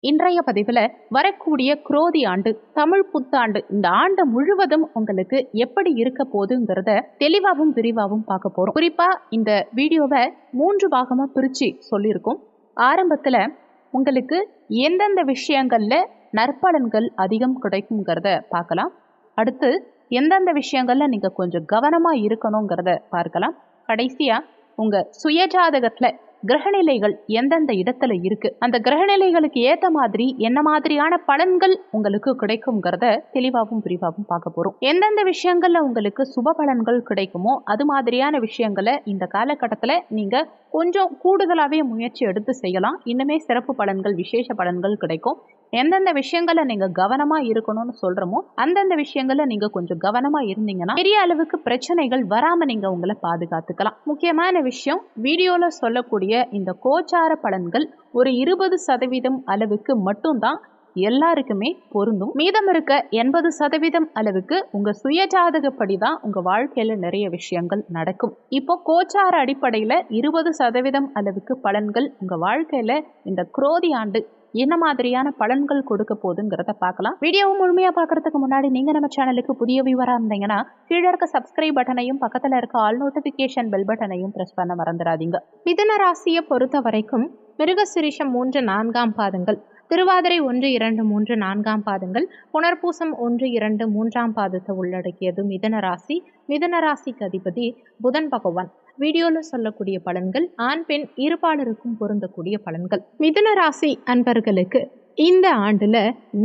இன்றைய பதிவில் வரக்கூடிய குரோதி ஆண்டு தமிழ் புத்தாண்டு இந்த ஆண்டு முழுவதும் உங்களுக்கு எப்படி இருக்க போகுதுங்கிறத தெளிவாகவும் விரிவாகவும் பார்க்க போறோம். குறிப்பா இந்த வீடியோவை 3 பாகமா பிரிச்சு சொல்லியிருக்கோம். ஆரம்பத்துல உங்களுக்கு எந்தெந்த விஷயங்கள்ல நற்பலன்கள் அதிகம் கிடைக்குங்கிறத பார்க்கலாம். அடுத்து எந்தெந்த விஷயங்கள்ல நீங்க கொஞ்சம் கவனமா இருக்கணுங்கிறத பார்க்கலாம். கடைசியா உங்க சுயஜாதகத்துல கிரகநிலைகள் எந்தெந்த இடத்துல இருக்கு, அந்த கிரகநிலைகளுக்கு ஏத்த மாதிரி என்ன மாதிரியான பலன்கள் உங்களுக்கு கிடைக்கும்ங்கிறத தெளிவாகவும் விரிவாகவும் பார்க்க போறோம். எந்தெந்த விஷயங்கள்ல உங்களுக்கு சுப பலன்கள் கிடைக்குமோ அது மாதிரியான விஷயங்களை இந்த காலகட்டத்துல நீங்க கொஞ்சம் கூடுதலாவே முயற்சி எடுத்து செய்யலாம். இன்னுமே சிறப்பு பலன்கள் விசேஷ பலன்கள் கிடைக்கும். எந்தெந்த விஷயங்களை நீங்க கவனமா இருக்கணும்னு சொல்றோமோ அந்தந்த விஷயங்களை நீங்க கொஞ்சம் கவனமா இருந்தீங்கன்னா பெரிய அளவுக்கு பிரச்சனைகள் வராம நீங்க உங்களை பாதுகாத்துக்கலாம். முக்கியமான விஷயம், வீடியோல சொல்லக்கூடிய இந்த கோச்சார பலன்கள் ஒரு 20% அளவுக்கு மட்டும்தான் எல்லாருக்குமே பொருந்தும். மீதம் இருக்க 80% அளவுக்கு உங்க சுயஜாதகப்படி தான் உங்க வாழ்க்கையில நிறைய விஷயங்கள் நடக்கும். இப்போ கோச்சார அடிப்படையில 20% அளவுக்கு பலன்கள் உங்க வாழ்க்கையில இந்த குரோதி ஆண்டு என்ன மாதிரியான பலன்கள் கொடுக்க போகுதுங்கிறத பார்க்கலாம். வீடியோவும் முழுமையா பார்க்கறதுக்கு முன்னாடி நீங்க நம்ம சேனலுக்கு புதிய வியூவரா இருந்தீங்கன்னா கீழே இருக்க சப்ஸ்கிரைப் பட்டனையும் பக்கத்துல இருக்க ஆல் நோட்டிபிகேஷன் பெல் பட்டனையும் பிரஸ் பண்ண மறந்துடாதீங்க. மிதுன ராசியை பொறுத்த வரைக்கும் மிருகசிரிஷம் 3, 4 பாதங்கள், திருவாதிரை 1, 2, 3, 4 பாதங்கள், புனர்பூசம் 1, 2, 3 பாதத்தை உள்ளடக்கியது மிதுன ராசி. மிதுன ராசிக்கு அதிபதி புதன் பகவான். வீடியோல சொல்லக்கூடிய பலன்கள் ஆண் பெண் இருபாலருக்கும் பொருந்தக்கூடிய பலன்கள். மிதுன ராசி அன்பர்களுக்கு இந்த ஆண்டுல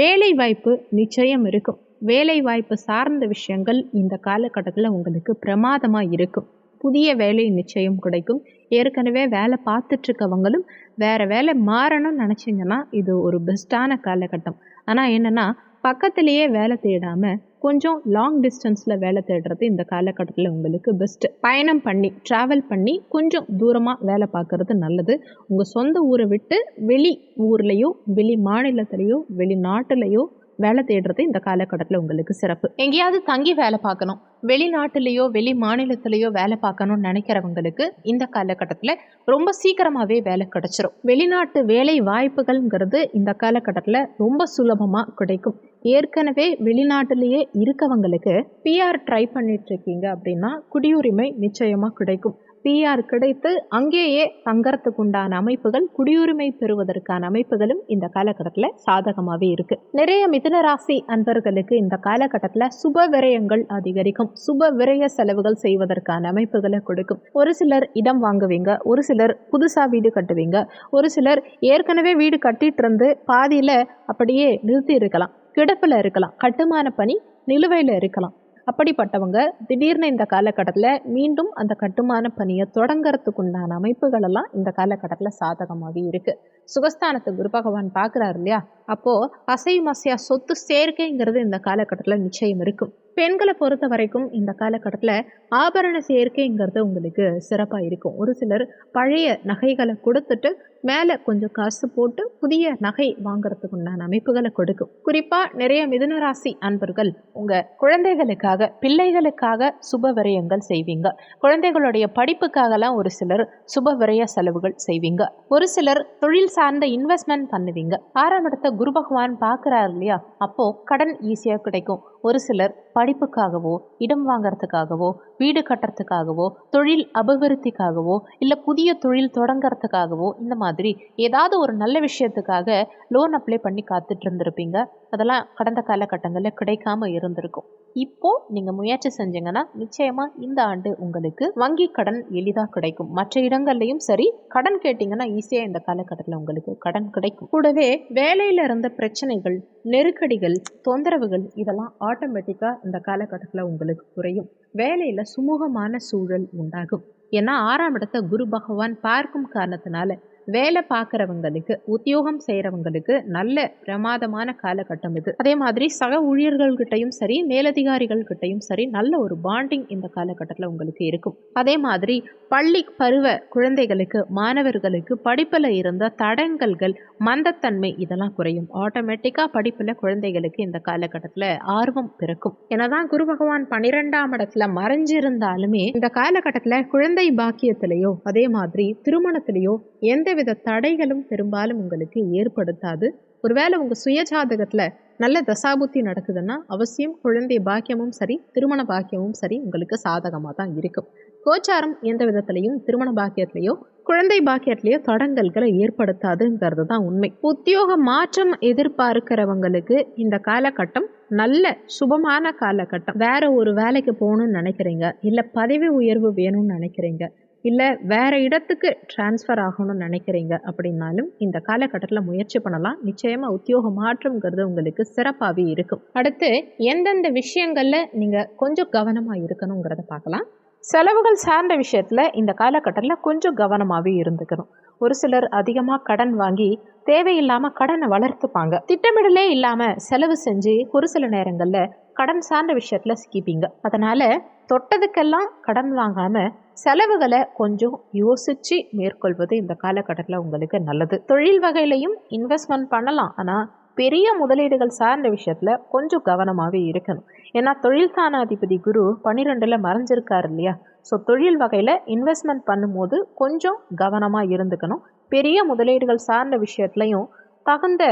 வேலை வாய்ப்பு நிச்சயம் இருக்கும். வேலை வாய்ப்பு சார்ந்த விஷயங்கள் இந்த காலகட்டத்தில் உங்களுக்கு பிரமாதமா இருக்கும். புதிய வேலை நிச்சயம் கிடைக்கும். ஏற்கனவே வேலை பார்த்துட்டு இருக்கவங்களும் வேற வேலை மாறணும்னு நினைச்சிங்கன்னா இது ஒரு பெஸ்டான காலகட்டம். ஆனால் என்னன்னா, பக்கத்திலேயே வேலை தேடாம கொஞ்சம் லாங் டிஸ்டன்ஸில் வேலை தேடுறது இந்த காலகட்டத்தில் உங்களுக்கு பெஸ்ட்டு. பயணம் பண்ணி ட்ராவல் பண்ணி கொஞ்சம் தூரமாக வேலை பார்க்கறது நல்லது. உங்கள் சொந்த ஊரை விட்டு வெளி ஊர்லேயோ வெளி மாநிலத்திலேயோ வெளிநாட்டிலையோ வேலை தேடுறது இந்த காலகட்டத்தில் உங்களுக்கு சிறப்பு. எங்கேயாவது தங்கி வேலை பார்க்கணும், வெளிநாட்டிலேயோ வெளி மாநிலத்திலேயோ வேலை பார்க்கணும்னு நினைக்கிறவங்களுக்கு இந்த காலகட்டத்தில் ரொம்ப சீக்கிரமாகவே வேலை கிடைச்சிரும். வெளிநாட்டு வேலை வாய்ப்புகள்ங்கிறது இந்த காலகட்டத்தில் ரொம்ப சுலபமாக கிடைக்கும். ஏற்கனவே வெளிநாட்டிலேயே இருக்கவங்களுக்கு பிஆர் ட்ரை பண்ணிட்டு இருக்கீங்க அப்படின்னா குடியுரிமை நிச்சயமாக கிடைக்கும். பிஆர் கிடைத்து அங்கேயே தங்கறதுக்கு உண்டான அமைப்புகள், குடியுரிமை பெறுவதற்கான அமைப்புகளும் இந்த காலகட்டத்தில் சாதகமாகவே இருக்கு. நிறைய மிதுன ராசி அன்பர்களுக்கு இந்த காலகட்டத்தில் சுப விரயங்கள் அதிகரிக்கும். சுப விரய செலவுகள் செய்வதற்கான அமைப்புகளை கொடுக்கும். ஒரு சிலர் இடம் வாங்குவீங்க, ஒரு சிலர் புதுசாக வீடு கட்டுவீங்க, ஒரு சிலர் ஏற்கனவே வீடு கட்டிட்டு இருந்து பாதியில் அப்படியே நிறுத்தி இருக்கலாம், கிடப்பில் இருக்கலாம், கட்டுமான பணி நிலுவையில் இருக்கலாம். அப்படிப்பட்டவங்க திடீர்னு இந்த காலகட்டத்தில் மீண்டும் அந்த கட்டுமான பணியை தொடங்கிறதுக்கு உண்டான அமைப்புகள் எல்லாம் இந்த காலகட்டத்தில் சாதகமாகவே இருக்கு. சுகஸ்தானத்தை குரு பகவான் பார்க்குறாரு இல்லையா, அப்போது அசையும் அசையா சொத்து சேர்க்கைங்கிறது இந்த காலகட்டத்தில் நிச்சயம் இருக்கும். பெண்களை பொறுத்த வரைக்கும் இந்த காலகட்டத்தில் ஆபரண சேர்க்கைங்கிறது உங்களுக்கு சிறப்பாக இருக்கும். ஒரு சிலர் பழைய நகைகளை கொடுத்துட்டு மேலே கொஞ்சம் காசு போட்டு புதிய நகை வாங்குறதுக்கு உண்டான அமைப்புகளை கொடுக்கும். குறிப்பாக நிறைய மிதுன ராசி அன்பர்கள் உங்கள் குழந்தைகளுக்காக பிள்ளைகளுக்காக சுப விரயங்கள் செய்வீங்க. குழந்தைகளுடைய படிப்புக்காகலாம் ஒரு சிலர் சுப விரய செலவுகள் செய்வீங்க. ஒரு சிலர் தொழில் சார்ந்த இன்வெஸ்ட்மெண்ட் பண்ணுவீங்க. 6ஆம் இடத்தை குரு பகவான் பார்க்குறாரு இல்லையா, அப்போது கடன் ஈஸியாக கிடைக்கும். ஒரு சிலர் படிப்புக்காகவோ இடம் வாங்கறதுக்காகவோ வீடு கட்டுறதுக்காகவோ தொழில் அபிவிருத்திக்காகவோ இல்லை புதிய தொழில் தொடங்கிறதுக்காகவோ இந்த மாதிரி ஏதாவது ஒரு நல்ல விஷயத்துக்காக லோன் அப்ளை பண்ணி காத்துட்டு இருந்திருப்பீங்க. அதெல்லாம் கடந்த காலகட்டங்களில் கிடைக்காம இருந்திருக்கும். இப்போ நீங்க முயற்சி செஞ்சீங்கன்னா நிச்சயமா இந்த ஆண்டு உங்களுக்கு வங்கி கடன் எளிதாக கிடைக்கும். மற்ற இடங்கள்லையும் சரி, கடன் கேட்டீங்கன்னா ஈஸியா இந்த காலகட்டத்தில் உங்களுக்கு கடன் கிடைக்கும். கூடவே வேலையில இருந்த பிரச்சனைகள், நெருக்கடிகள், தொந்தரவுகள் இதெல்லாம் ஆட்டோமேட்டிக்கா இந்த காலகட்டத்தில் உங்களுக்கு குறையும். வேலையில சுமூகமான சூழல் உண்டாகும். ஏன்னா 6ஆம் இடத்தை குரு பகவான் பார்க்கும் காரணத்தினால வேலை பார்க்குறவங்களுக்கு, உத்தியோகம் செய்கிறவங்களுக்கு நல்ல பிரமாதமான காலகட்டம் இது. அதே மாதிரி சக ஊழியர்கள்கிட்டையும் சரி, மேலதிகாரிகள் கிட்டையும் சரி நல்ல ஒரு பாண்டிங் இந்த காலகட்டத்தில் உங்களுக்கு இருக்கும். அதே மாதிரி பள்ளி பருவ குழந்தைகளுக்கு, மாணவர்களுக்கு படிப்பில் இருந்த தடங்கல்கள், மந்தத்தன்மை இதெல்லாம் குறையும். ஆட்டோமேட்டிக்காக படிப்பில் குழந்தைகளுக்கு இந்த காலகட்டத்தில் ஆர்வம் பிறக்கும். என்னதான் குரு பகவான் 12ஆம் இடத்துல மறைஞ்சிருந்தாலுமே இந்த காலகட்டத்தில் குழந்தை பாக்கியத்திலேயோ அதே மாதிரி திருமணத்திலேயோ எந்த எந்தவித தடைகளும் பெரும்பாலும் உங்களுக்கு ஏற்படுத்தாது. ஒருவேளை உங்கள் சுயஜாதகத்தில் நல்ல தசாபுத்தி நடக்குதுன்னா அவசியம் குழந்தை பாக்கியமும் சரி, திருமண பாக்கியமும் சரி உங்களுக்கு சாதகமாக தான் இருக்கும். கோச்சாரம் எந்த விதத்திலையும் திருமண பாக்கியத்திலேயோ குழந்தை பாக்கியத்திலேயோ தடங்கல்களை ஏற்படுத்தாதுங்கிறது தான் உண்மை. உத்தியோக மாற்றம் எதிர்பார்க்கிறவங்களுக்கு இந்த காலகட்டம் நல்ல சுபமான காலகட்டம். வேற ஒரு வேலைக்கு போகணும்னு நினைக்கிறீங்க, இல்லை பதவி உயர்வு வேணும்னு நினைக்கிறீங்க, இல்லை வேற இடத்துக்கு டிரான்ஸ்ஃபர் ஆகணும்னு நினைக்கிறீங்க அப்படின்னாலும் இந்த காலகட்டத்தில் முயற்சி பண்ணலாம். நிச்சயமா உத்தியோக மாற்றம்ங்கிறது உங்களுக்கு சிறப்பாகவே இருக்கும். அடுத்து எந்தெந்த விஷயங்கள்ல நீங்க கொஞ்சம் கவனமா இருக்கணுங்கிறத பார்க்கலாம். செலவுகள் சார்ந்த விஷயத்துல இந்த காலகட்டத்தில் கொஞ்சம் கவனமாகவே இருந்துக்கணும். ஒரு சிலர் அதிகமாக கடன் வாங்கி தேவையில்லாம கடனை வளர்த்துப்பாங்க. திட்டமிடலே இல்லாம செலவு செஞ்சு ஒரு சில நேரங்கள்ல கடன் சார்ந்த விஷயத்துல சிக்கிப்பீங்க. அதனால தொட்டதுக்கெல்லாம் கடன் வாங்காம செலவுகளை கொஞ்சம் யோசிச்சு மேற்கொள்வது இந்த காலகட்டத்தில் உங்களுக்கு நல்லது. தொழில் வகையிலையும் இன்வெஸ்ட்மெண்ட் பண்ணலாம், ஆனா பெரிய முதலீடுகள் சார்ந்த விஷயத்துல கொஞ்சம் கவனமாகவே இருக்கணும். ஏன்னா தொழில் ஸ்தானாதிபதி குரு 12ல் மறைஞ்சிருக்காரு இல்லையா. ஸோ தொழில் வகையில் இன்வெஸ்ட்மெண்ட் பண்ணும்போது கொஞ்சம் கவனமாக இருந்துக்கணும். பெரிய முதலீடுகள் சார்ந்த விஷயத்துலையும் தகுந்த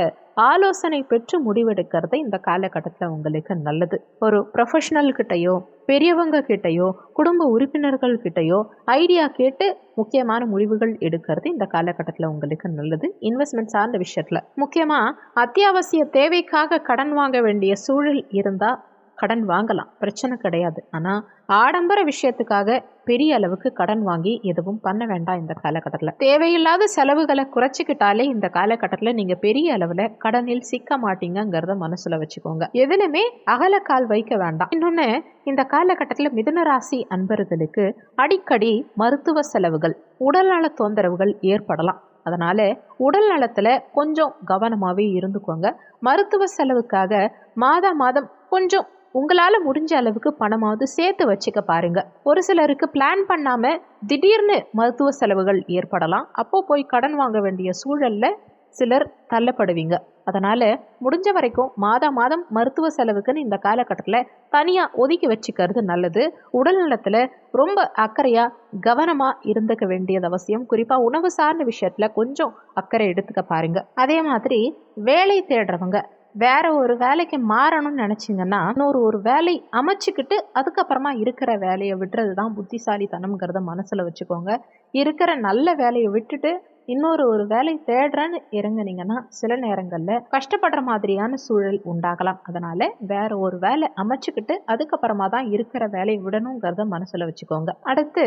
ஆலோசனை பெற்று முடிவெடுக்கிறது இந்த காலகட்டத்தில் உங்களுக்கு நல்லது. ஒரு ப்ரொஃபஷனல் கிட்டையோ பெரியவங்க கிட்டையோ குடும்ப உறுப்பினர்கள் கிட்டையோ ஐடியா கேட்டு முக்கியமான முடிவுகள் எடுக்கிறது இந்த காலகட்டத்தில் உங்களுக்கு நல்லது. இன்வெஸ்ட்மெண்ட் சார்ந்த விஷயத்தில் முக்கியமாக அத்தியாவசிய தேவைக்காக கடன் வாங்க வேண்டிய சூழல் இருந்தால் கடன் வாங்கலாம், பிரச்சனை கிடையாது. ஆனால் ஆடம்பர விஷயத்துக்காக பெரிய அளவுக்கு கடன் வாங்கி எதுவும் பண்ண வேண்டாம். இந்த காலகட்டத்தில் தேவையில்லாத செலவுகளை குறைச்சிக்கிட்டாலே இந்த காலகட்டத்தில் நீங்கள் பெரிய அளவில் கடனில் சிக்க மாட்டீங்கிறத மனசுல வச்சுக்கோங்க. எதுலையுமே அகலக்கால் வைக்க வேண்டாம். இன்னொன்று, இந்த காலகட்டத்தில் மிதுன ராசி அன்பர்களுக்கு அடிக்கடி மருத்துவ செலவுகள், உடல்நல தொந்தரவுகள் ஏற்படலாம். அதனால உடல் நலத்துல கொஞ்சம் கவனமாகவே இருந்துக்கோங்க. மருத்துவ செலவுக்காக மாதம் கொஞ்சம் உங்களால் முடிஞ்ச அளவுக்கு பணமாவது சேர்த்து வச்சுக்க பாருங்க. ஒரு சிலருக்கு பிளான் பண்ணாம திடீர்னு மருத்துவ செலவுகள் ஏற்படலாம். அப்போ போய் கடன் வாங்க வேண்டிய சூழல்ல சிலர் தள்ளப்படுவீங்க. அதனால முடிஞ்ச வரைக்கும் மாதம் மருத்துவ செலவுக்குன்னு இந்த காலகட்டத்தில் தனியா ஒதுக்கி வச்சுக்கிறது நல்லது. உடல் நலத்துல ரொம்ப அக்கறையா கவனமா இருந்துக்க வேண்டியது அவசியம். குறிப்பா உணவு சார்ந்த விஷயத்துல கொஞ்சம் அக்கறை எடுத்துக்க பாருங்க. அதே மாதிரி வேலை தேடுறவங்க வேற ஒரு வேலைக்கு மாறணும்னு நினைச்சிங்கன்னா ஒரு வேலை அமைச்சுக்கிட்டு அதுக்கப்புறமா இருக்கிற வேலையை விட்டுறது தான் புத்திசாலித்தனம்ங்கிறத மனசுல வச்சுக்கோங்க. இருக்கிற நல்ல வேலையை விட்டுட்டு ஒரு வேலை தேடுறேன்னு இறங்குனீங்கன்னா சில நேரங்கள்ல கஷ்டப்படுற மாதிரியான சூழல் உண்டாகலாம். அதனால வேற ஒரு வேலை அமைச்சுக்கிட்டு அதுக்கப்புறமா தான் இருக்கிற வேலையை விடணுங்கிறத மனசுல வச்சுக்கோங்க. அடுத்து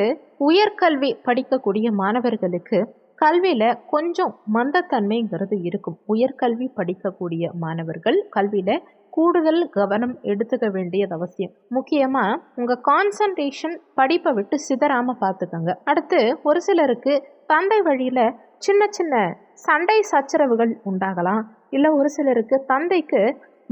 உயர்கல்வி படிக்கக்கூடிய மாணவர்களுக்கு கல்வியில கொஞ்சம் மந்தத்தன்மைங்கிறது இருக்கும். உயர்கல்வி படிக்கக்கூடிய மாணவர்கள் கல்வியில கூடுதல் கவனம் எடுத்துக்க வேண்டியது அவசியம். முக்கியமா உங்க கான்சன்ட்ரேஷன் படிப்பை விட்டு சிதறாம பார்த்துக்கோங்க. அடுத்து ஒரு சிலருக்கு தந்தை வழியில சின்ன சண்டை சச்சரவுகள் உண்டாகலாம். இல்லை ஒரு சிலருக்கு தந்தைக்கு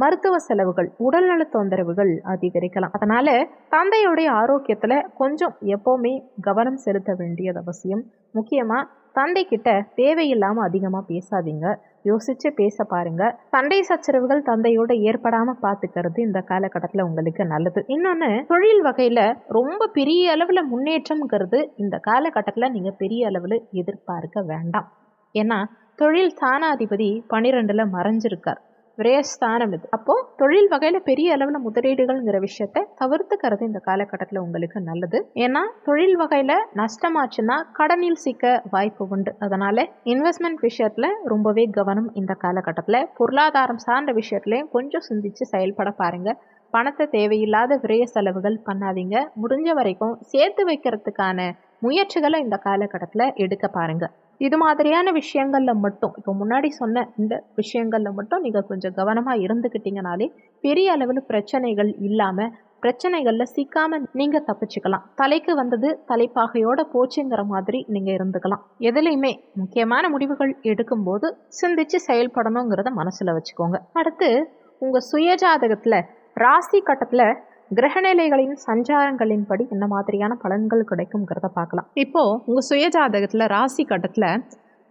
மருத்துவ செலவுகள், உடல்நல தொந்தரவுகள் அதிகரிக்கலாம். அதனால தந்தையுடைய ஆரோக்கியத்துல கொஞ்சம் எப்பவுமே கவனம் செலுத்த வேண்டியது அவசியம். முக்கியமா தந்தை கிட்ட தேவையில்லாம அதிகமா பேசாதீங்க, யோசிச்சு பேச பாருங்க. சண்டை சச்சரவுகள் தந்தையோட ஏற்படாம பாத்துக்கிறது இந்த காலகட்டத்துல உங்களுக்கு நல்லது. இன்னொன்னு, தொழில் வகையில ரொம்ப பெரிய அளவுல முன்னேற்றம்ங்கிறது இந்த காலகட்டத்துல நீங்க பெரிய அளவுல எதிர்பார்க்க வேண்டாம். ஏன்னா தொழில் ஸ்தானாதிபதி 12ல் மறைஞ்சிருக்கார். விரயஸ்தானம் இது. அப்போ தொழில் வகையில பெரிய அளவுல முதலீடுகள்ங்கிற விஷயத்த தவிர்த்துக்கிறது இந்த காலகட்டத்தில் உங்களுக்கு நல்லது. ஏன்னா தொழில் வகையில நஷ்டமாச்சுன்னா கடனில் சிக்க வாய்ப்பு உண்டு. அதனால இன்வெஸ்ட்மெண்ட் விஷயத்துல ரொம்பவே கவனம் இந்த காலகட்டத்தில். பொருளாதாரம் சார்ந்த விஷயத்துலையும் கொஞ்சம் சிந்திச்சு செயல்பட பாருங்க. பணத்தை தேவையில்லாத விரய செலவுகள் பண்ணாதீங்க. முடிஞ்ச வரைக்கும் சேர்த்து வைக்கிறதுக்கான முயற்சிகளை இந்த காலகட்டத்தில் எடுக்க பாருங்க. இது மாதிரியான விஷயங்கள்ல மட்டும், இப்போ முன்னாடி சொன்ன இந்த விஷயங்கள்ல மட்டும் நீங்க கொஞ்சம் கவனமா இருந்துக்கிட்டீங்கனாலே பெரிய அளவில் பிரச்சனைகள் இல்லாம, பிரச்சனைகள்ல சிக்காம நீங்க தப்பிச்சுக்கலாம். தலைக்கு வந்தது தலைப்பாகையோட போச்சுங்கிற மாதிரி நீங்க இருந்துக்கலாம். எதுலையுமே முக்கியமான முடிவுகள் எடுக்கும் போது சிந்திச்சு செயல்படணுங்கிறத மனசுல வச்சுக்கோங்க. அடுத்து உங்க சுயஜாதகத்துல ராசி கட்டத்துல கிரகநிலைகளின் சஞ்சாரங்களின்படி என்ன மாதிரியான பலன்கள் கிடைக்கும்ங்கிறத பார்க்கலாம். இப்போ உங்க சுயஜாதகத்துல ராசி கட்டத்துல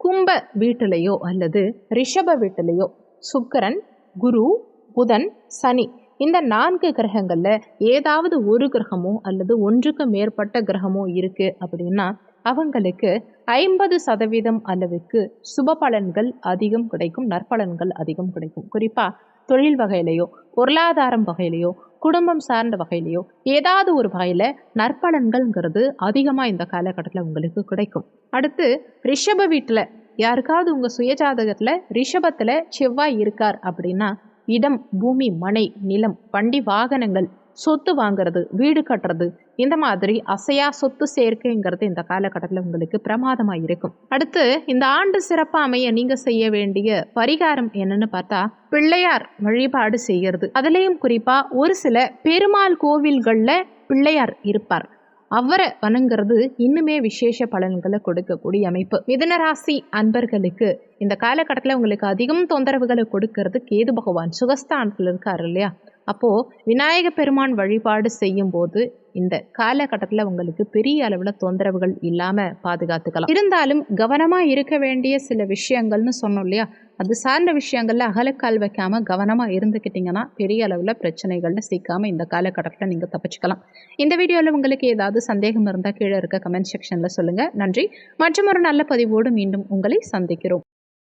கும்ப வீட்டிலையோ அல்லது ரிஷப வீட்டிலையோ சுக்கிரன், குரு, புதன், சனி இந்த 4 கிரகங்கள்ல ஏதாவது ஒரு கிரகமோ அல்லது ஒன்றுக்கு மேற்பட்ட கிரகமோ இருக்கு அப்படின்னா அவங்களுக்கு 50% அளவுக்கு சுப பலன்கள் அதிகம் கிடைக்கும், நற்பலன்கள் அதிகம் கிடைக்கும். குறிப்பாக தொழில் வகையிலையோ, பொருளாதாரம் வகையிலையோ, குடும்பம் சார்ந்த வகையிலையோ ஏதாவது ஒரு வகையில் நற்பலன்கள்ங்கிறது அதிகமாக இந்த காலகட்டத்தில் உங்களுக்கு கிடைக்கும். அடுத்து ரிஷப வீட்டில் யாருக்காவது உங்கள் சுயஜாதகத்தில் ரிஷபத்தில் செவ்வாய் இருக்கார் அப்படின்னா இடம், பூமி, மனை, நிலம், வண்டி, வாகனங்கள், சொத்து வாங்கிறது, வீடு கட்டுறது, இந்த மாதிரி அசையா சொத்து சேர்க்கைங்கிறது இந்த காலகட்டத்தில் உங்களுக்கு பிரமாதமாக இருக்கும். அடுத்து இந்த ஆண்டு சிறப்பாக அமைய நீங்கள் செய்ய வேண்டிய பரிகாரம் என்னன்னு பார்த்தா பிள்ளையார் வழிபாடு செய்கிறது. அதுலேயும் குறிப்பாக ஒரு சில பெருமாள் கோவில்களில் பிள்ளையார் இருப்பார், அவரை வணங்குறது இன்னுமே விசேஷ பலன்களை கொடுக்கக்கூடிய அமைப்பு. மிதுனராசி அன்பர்களுக்கு இந்த காலகட்டத்தில் உங்களுக்கு அதிகம் தொந்தரவுகளை கொடுக்கறது கேது பகவான் சுகஸ்தானத்தில் இருக்காரு இல்லையா? அப்போது விநாயக பெருமான் வழிபாடு செய்யும் போது இந்த காலகட்டத்தில் உங்களுக்கு பெரிய அளவில் தொந்தரவுகள் இல்லாமல் பாதுகாத்துக்கலாம். இருந்தாலும் கவனமாக இருக்க வேண்டிய சில விஷயங்கள்னு சொன்னோம் இல்லையா? அது சார்ந்த விஷயங்களில் அகலக்கால் வைக்காமல் கவனமாக இருந்துக்கிட்டிங்கன்னா பெரிய அளவில் பிரச்சனைகளில் சிக்காமல் இந்த காலகட்டத்தில் நீங்கள் தப்பிச்சுக்கலாம். இந்த வீடியோவில் உங்களுக்கு ஏதாவது சந்தேகம் இருந்தால் கீழே இருக்க கமெண்ட் செக்ஷனில் சொல்லுங்கள். நன்றி. மற்றும் ஒரு நல்ல பதிவோடு மீண்டும் உங்களை சந்திக்கிறோம்.